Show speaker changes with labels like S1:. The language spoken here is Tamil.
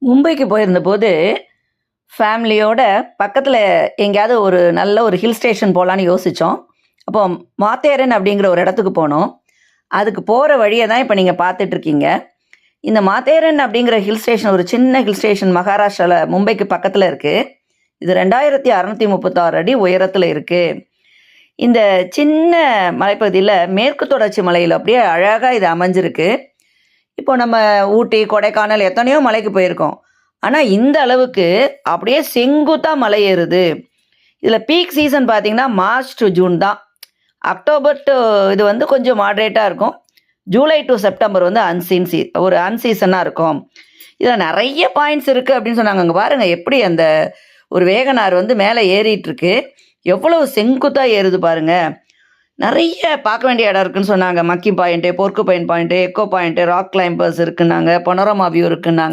S1: மும்பைக்கு போயிருந்தபோது, ஃபேமிலியோட பக்கத்தில எங்கேயாவது ஒரு நல்ல ஒரு ஹில் ஸ்டேஷன் போலான்னு யோசிச்சோம். அப்போ மாத்தேரன் அப்படிங்கிற ஒரு இடத்துக்கு போனோம். அதுக்கு போற வழிய தான் இப்ப நீங்க பார்த்துட்ருக்கீங்க. இந்த மாத்தேரன் அப்படிங்கிற ஹில் ஸ்டேஷன் ஒரு சின்ன ஹில் ஸ்டேஷன் மகாராஷ்டிரால மும்பைக்கு பக்கத்தில இருக்கு. இது 2636 அடி உயரத்தில இருக்கு. இந்த சின்ன மலைப்பகுதியில மேற்கு தொடர்ச்சி மலையில அப்படியே அழகா இது அமைஞ்சிருக்கு. இப்போ நம்ம ஊட்டி, கொடைக்கானல் எத்தனையோ மலைக்கு போயிருக்கோம். ஆனா, இந்த அளவுக்கு அப்படியே செங்குத்தா மலை ஏறுது. இதில பீக் சீசன் பார்த்தீங்கன்னா, மார்ச் டூ ஜூன் தான். அக்டோபர் டூ இது வந்து கொஞ்சம் மாடரேட்டா இருக்கும். ஜூலை டூ செப்டம்பர் வந்து ஒரு அன்சீசனா இருக்கும். இதில நெறைய பாயிண்ட்ஸ் இருக்கு அப்படின்னு சொன்னாங்க. அங்க பாருங்க எப்படி அந்த ஒரு வேகனார் வந்து மேலே ஏறிட்டுருக்கு. எவ்வளவு செங்குத்தா ஏறுது பாருங்க. நெறைய பார்க்க வேண்டிய இடம் இருக்குன்னு சொன்னாங்க. மக்கி point, porcupine point, echo point, rock climbers இருக்குன்னாங்க. Panorama view இருக்குன்னாங்க.